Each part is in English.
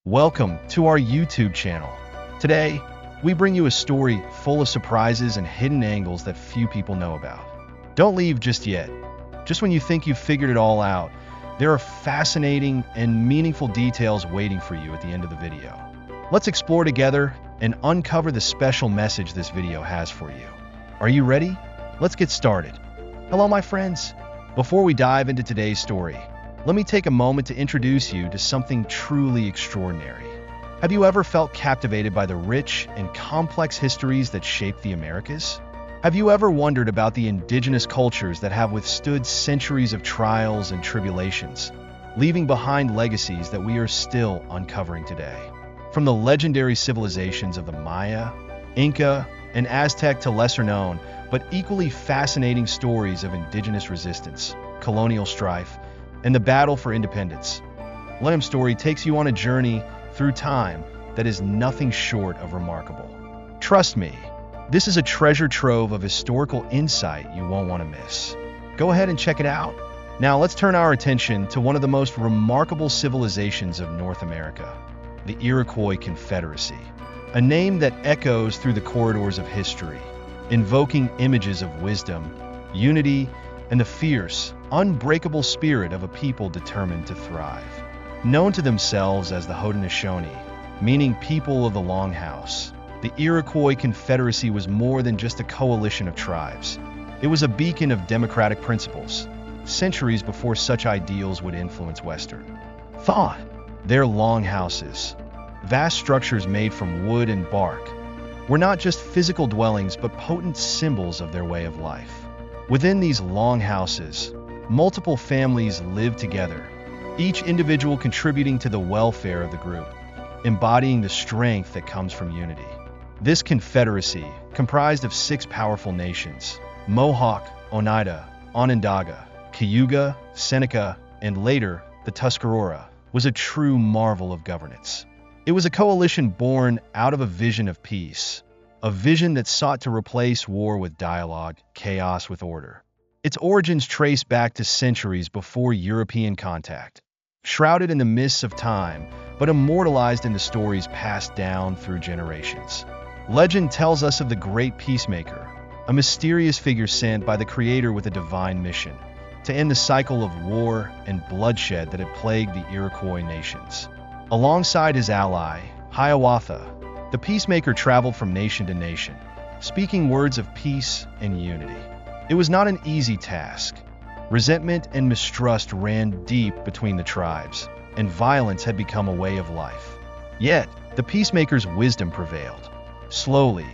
Welcome to our YouTube channel. Today, we bring you a story full of surprises and hidden angles that few people know about. Don't leave just yet. Just when you think you've figured it all out, there are fascinating and meaningful details waiting for you at the end of the video. Let's explore together and uncover the special message this video has for you. Are you ready? Let's get started. Hello, my friends. Before we dive into today's story, let me take a moment to introduce you to something truly extraordinary. Have you ever felt captivated by the rich and complex histories that shape the Americas? Have you ever wondered about the indigenous cultures that have withstood centuries of trials and tribulations, leaving behind legacies that we are still uncovering today? From the legendary civilizations of the Maya, Inca, and Aztec to lesser-known, but equally fascinating stories of indigenous resistance, colonial strife, and the battle for independence. Lam's story takes you on a journey through time that is nothing short of remarkable. Trust me, this is a treasure trove of historical insight you won't want to miss. Go ahead and check it out. Now let's turn our attention to one of the most remarkable civilizations of North America, the Iroquois Confederacy, a name that echoes through the corridors of history, invoking images of wisdom, unity, and the fierce, unbreakable spirit of a people determined to thrive. Known to themselves as the Haudenosaunee, meaning people of the Longhouse, the Iroquois Confederacy was more than just a coalition of tribes. It was a beacon of democratic principles, centuries before such ideals would influence Western thought. Their longhouses, vast structures made from wood and bark, were not just physical dwellings but potent symbols of their way of life. Within these longhouses, multiple families lived together, each individual contributing to the welfare of the group, embodying the strength that comes from unity. This confederacy, comprised of 6 powerful nations, Mohawk, Oneida, Onondaga, Cayuga, Seneca, and later the Tuscarora, was a true marvel of governance. It was a coalition born out of a vision of peace, a vision that sought to replace war with dialogue, chaos with order. Its origins trace back to centuries before European contact, shrouded in the mists of time, but immortalized in the stories passed down through generations. Legend tells us of the Great Peacemaker, a mysterious figure sent by the Creator with a divine mission to end the cycle of war and bloodshed that had plagued the Iroquois nations. Alongside his ally, Hiawatha, the peacemaker traveled from nation to nation, speaking words of peace and unity. It was not an easy task. Resentment and mistrust ran deep between the tribes, and violence had become a way of life. Yet, the peacemaker's wisdom prevailed. Slowly,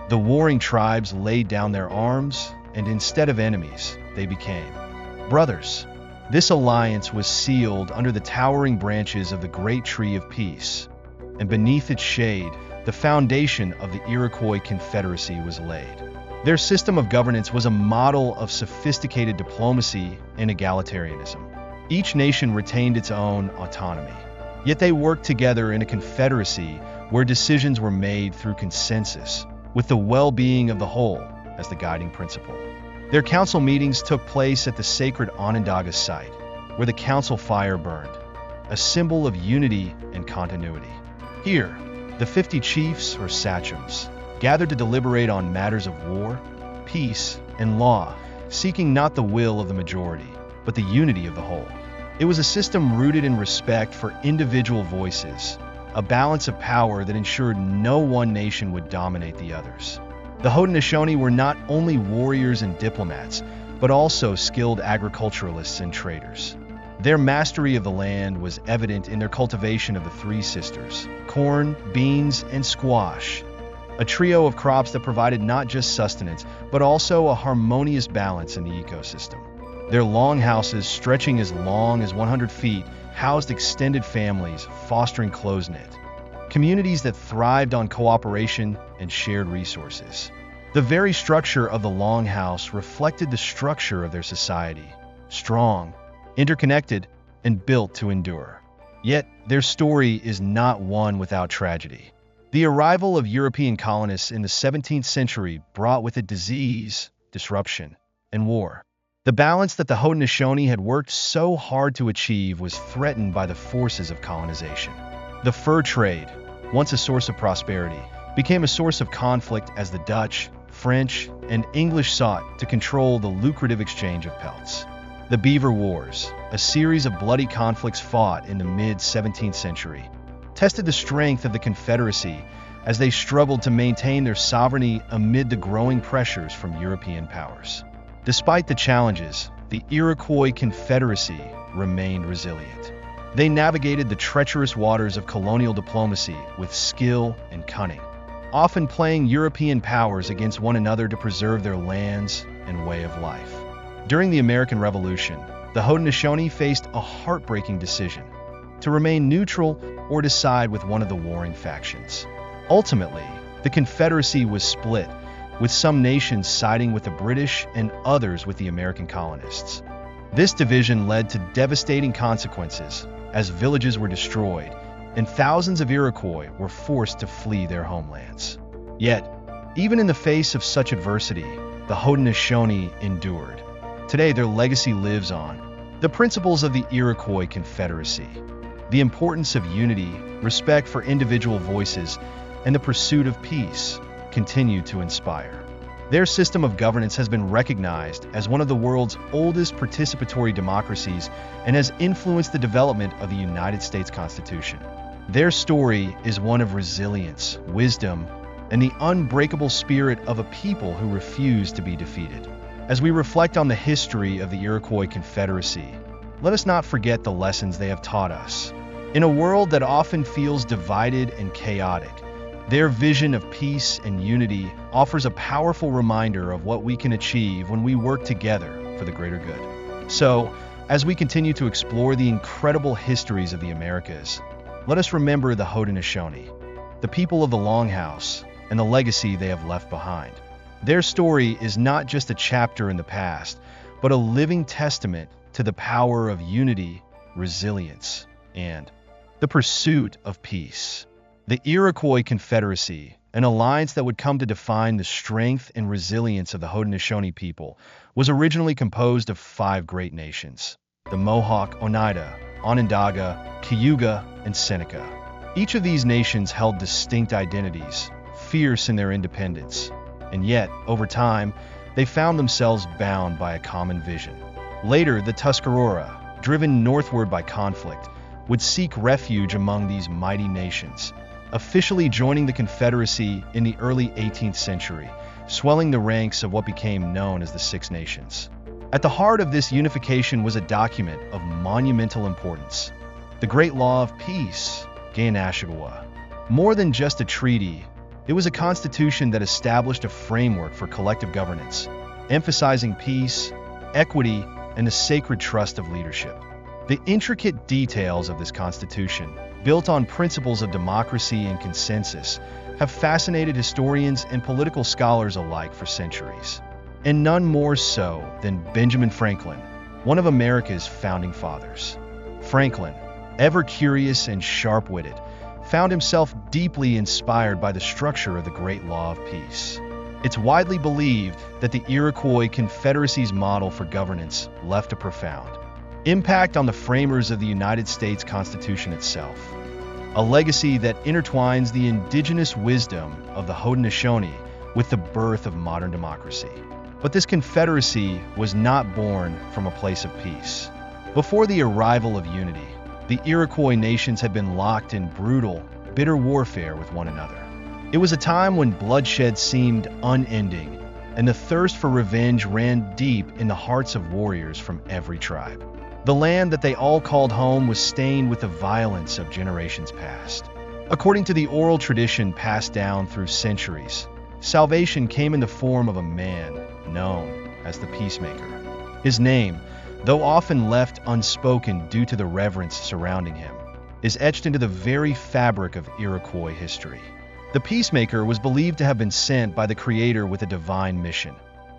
the warring tribes laid down their arms, and instead of enemies, they became brothers. This alliance was sealed under the towering branches of the Great Tree of Peace, and beneath its shade, the foundation of the Iroquois Confederacy was laid. Their system of governance was a model of sophisticated diplomacy and egalitarianism. Each nation retained its own autonomy, yet they worked together in a confederacy where decisions were made through consensus, with the well-being of the whole as the guiding principle. Their council meetings took place at the sacred Onondaga site, where the council fire burned, a symbol of unity and continuity. Here, the 50 chiefs or sachems gathered to deliberate on matters of war, peace, and law, seeking not the will of the majority, but the unity of the whole. It was a system rooted in respect for individual voices, a balance of power that ensured no one nation would dominate the others. The Haudenosaunee were not only warriors and diplomats, but also skilled agriculturalists and traders. Their mastery of the land was evident in their cultivation of the 3 sisters, corn, beans, and squash, a trio of crops that provided not just sustenance, but also a harmonious balance in the ecosystem. Their longhouses, stretching as long as 100 feet, housed extended families, fostering close-knit communities that thrived on cooperation and shared resources. The very structure of the longhouse reflected the structure of their society, strong, interconnected, and built to endure. Yet, their story is not one without tragedy. The arrival of European colonists in the 17th century brought with it disease, disruption, and war. The balance that the Haudenosaunee had worked so hard to achieve was threatened by the forces of colonization. The fur trade, once a source of prosperity, became a source of conflict as the Dutch, French, and English sought to control the lucrative exchange of pelts. The Beaver Wars, a series of bloody conflicts fought in the mid-17th century, tested the strength of the Confederacy as they struggled to maintain their sovereignty amid the growing pressures from European powers. Despite the challenges, the Iroquois Confederacy remained resilient. They navigated the treacherous waters of colonial diplomacy with skill and cunning, often playing European powers against one another to preserve their lands and way of life. During the American Revolution, the Haudenosaunee faced a heartbreaking decision: to remain neutral or to side with one of the warring factions. Ultimately, the Confederacy was split, with some nations siding with the British and others with the American colonists. This division led to devastating consequences, as villages were destroyed and thousands of Iroquois were forced to flee their homelands. Yet, even in the face of such adversity, the Haudenosaunee endured. Today, their legacy lives on. The principles of the Iroquois Confederacy, the importance of unity, respect for individual voices, and the pursuit of peace, continue to inspire. Their system of governance has been recognized as one of the world's oldest participatory democracies and has influenced the development of the United States Constitution. Their story is one of resilience, wisdom, and the unbreakable spirit of a people who refuse to be defeated. As we reflect on the history of the Iroquois Confederacy, let us not forget the lessons they have taught us. In a world that often feels divided and chaotic, their vision of peace and unity offers a powerful reminder of what we can achieve when we work together for the greater good. So, as we continue to explore the incredible histories of the Americas, let us remember the Haudenosaunee, the people of the Longhouse, and the legacy they have left behind. Their story is not just a chapter in the past, but a living testament to the power of unity, resilience, and the pursuit of peace. The Iroquois Confederacy, an alliance that would come to define the strength and resilience of the Haudenosaunee people, was originally composed of 5 great nations: the Mohawk, Oneida, Onondaga, Cayuga, and Seneca. Each of these nations held distinct identities, fierce in their independence, and yet, over time, they found themselves bound by a common vision. Later, the Tuscarora, driven northward by conflict, would seek refuge among these mighty nations, officially joining the Confederacy in the early 18th century, swelling the ranks of what became known as the Six Nations. At the heart of this unification was a document of monumental importance: the Great Law of Peace, Gainashagawa. More than just a treaty, it was a constitution that established a framework for collective governance, emphasizing peace, equity, and the sacred trust of leadership. The intricate details of this constitution, built on principles of democracy and consensus, have fascinated historians and political scholars alike for centuries. And none more so than Benjamin Franklin, one of America's founding fathers. Franklin, ever curious and sharp-witted, found himself deeply inspired by the structure of the Great Law of Peace. It's widely believed that the Iroquois Confederacy's model for governance left a profound impact on the framers of the United States Constitution itself, a legacy that intertwines the indigenous wisdom of the Haudenosaunee with the birth of modern democracy. But this confederacy was not born from a place of peace. Before the arrival of unity, the Iroquois nations had been locked in brutal, bitter warfare with one another. It was a time when bloodshed seemed unending, and the thirst for revenge ran deep in the hearts of warriors from every tribe. The land that they all called home was stained with the violence of generations past. According to the oral tradition passed down through centuries, salvation came in the form of a man known as the Peacemaker. His name, though often left unspoken due to the reverence surrounding him, is etched into the very fabric of Iroquois history. The Peacemaker was believed to have been sent by the Creator with a divine mission: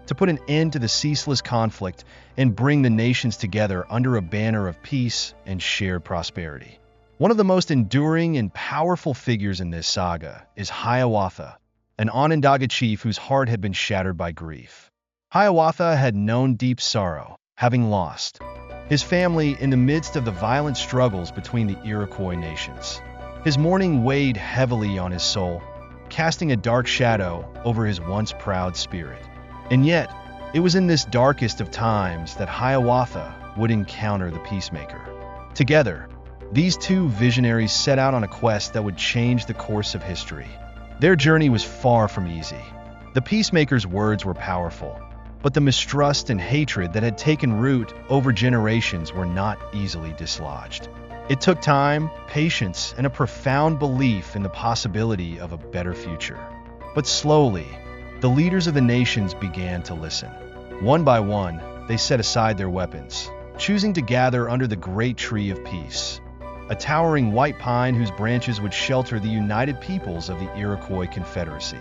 to put an end to the ceaseless conflict and bring the nations together under a banner of peace and shared prosperity. One of the most enduring and powerful figures in this saga is Hiawatha, an Onondaga chief whose heart had been shattered by grief. Hiawatha had known deep sorrow, having lost his family in the midst of the violent struggles between the Iroquois nations. His mourning weighed heavily on his soul, casting a dark shadow over his once proud spirit. And yet, it was in this darkest of times that Hiawatha would encounter the peacemaker. Together, these two visionaries set out on a quest that would change the course of history. Their journey was far from easy. The peacemaker's words were powerful, but the mistrust and hatred that had taken root over generations were not easily dislodged. It took time, patience, and a profound belief in the possibility of a better future. But slowly, the leaders of the nations began to listen. One by one, they set aside their weapons, choosing to gather under the great tree of peace, a towering white pine whose branches would shelter the united peoples of the Iroquois Confederacy.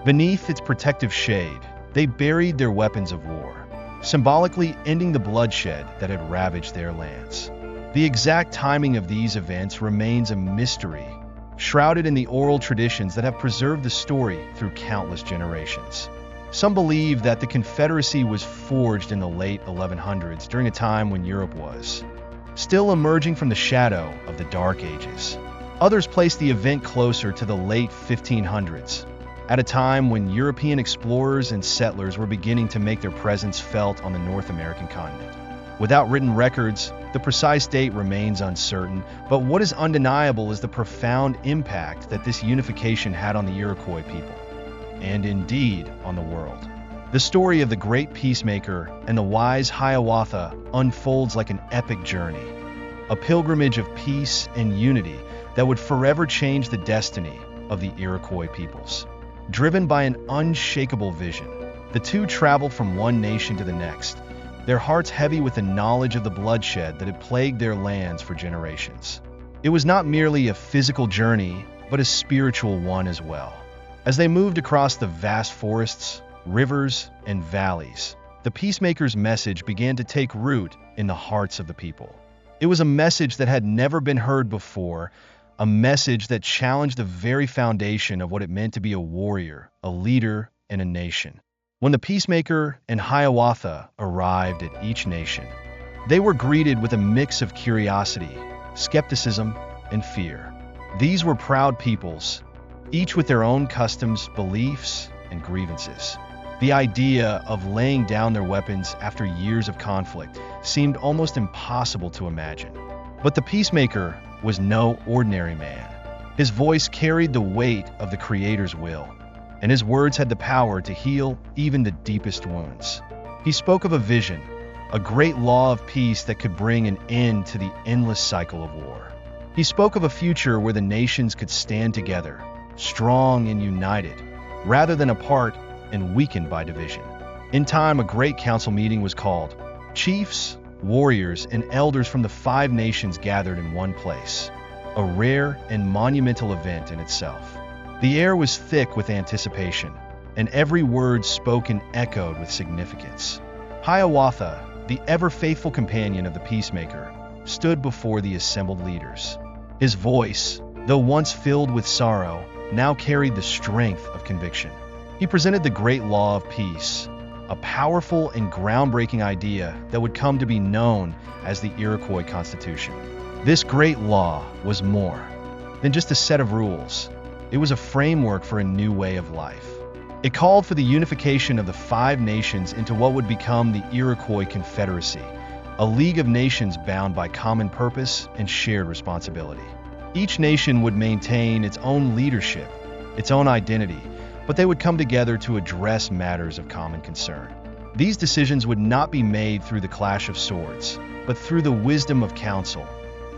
Beneath its protective shade, they buried their weapons of war, symbolically ending the bloodshed that had ravaged their lands. The exact timing of these events remains a mystery, shrouded in the oral traditions that have preserved the story through countless generations. Some believe that the Confederacy was forged in the late 1100s during a time when Europe was still emerging from the shadow of the Dark Ages. Others place the event closer to the late 1500s, at a time when European explorers and settlers were beginning to make their presence felt on the North American continent. Without written records, the precise date remains uncertain, but what is undeniable is the profound impact that this unification had on the Iroquois people, and indeed on the world. The story of the great peacemaker and the wise Hiawatha unfolds like an epic journey, a pilgrimage of peace and unity that would forever change the destiny of the Iroquois peoples. Driven by an unshakable vision, the two traveled from one nation to the next, their hearts heavy with the knowledge of the bloodshed that had plagued their lands for generations. It was not merely a physical journey, but a spiritual one as well. As they moved across the vast forests, rivers, and valleys, the peacemaker's message began to take root in the hearts of the people. It was a message that had never been heard before, a message that challenged the very foundation of what it meant to be a warrior, a leader, and a nation. When the peacemaker and Hiawatha arrived at each nation, they were greeted with a mix of curiosity, skepticism, and fear. These were proud peoples, each with their own customs, beliefs, and grievances. The idea of laying down their weapons after years of conflict seemed almost impossible to imagine. But the peacemaker was no ordinary man. His voice carried the weight of the Creator's will, and his words had the power to heal even the deepest wounds. He spoke of a vision, a great law of peace that could bring an end to the endless cycle of war. He spoke of a future where the nations could stand together, strong and united, rather than apart and weakened by division. In time, a great council meeting was called. Chiefs, warriors, and elders from the 5 nations gathered in one place, a rare and monumental event in itself. The air was thick with anticipation, and every word spoken echoed with significance. Hiawatha, the ever-faithful companion of the peacemaker, stood before the assembled leaders. His voice, though once filled with sorrow, now carried the strength of conviction. He presented the great law of peace, a powerful and groundbreaking idea that would come to be known as the Iroquois Constitution. This great law was more than just a set of rules. It was a framework for a new way of life. It called for the unification of the 5 nations into what would become the Iroquois Confederacy, a league of nations bound by common purpose and shared responsibility. Each nation would maintain its own leadership, its own identity, but they would come together to address matters of common concern. These decisions would not be made through the clash of swords, but through the wisdom of council,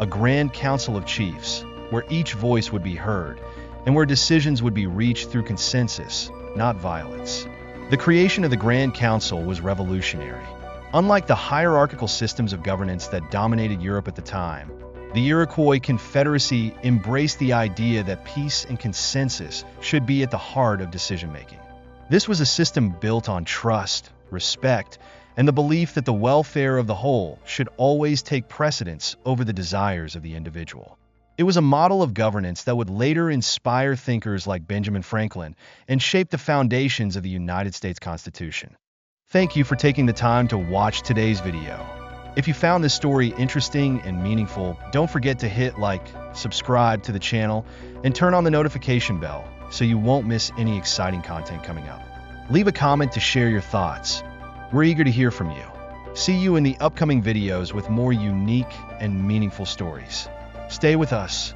a grand council of chiefs, where each voice would be heard, and where decisions would be reached through consensus, not violence. The creation of the Grand Council was revolutionary. Unlike the hierarchical systems of governance that dominated Europe at the time, the Iroquois Confederacy embraced the idea that peace and consensus should be at the heart of decision-making. This was a system built on trust, respect, and the belief that the welfare of the whole should always take precedence over the desires of the individual. It was a model of governance that would later inspire thinkers like Benjamin Franklin and shape the foundations of the United States Constitution. Thank you for taking the time to watch today's video. If you found this story interesting and meaningful, don't forget to hit like, subscribe to the channel, and turn on the notification bell so you won't miss any exciting content coming up. Leave a comment to share your thoughts. We're eager to hear from you. See you in the upcoming videos with more unique and meaningful stories. Stay with us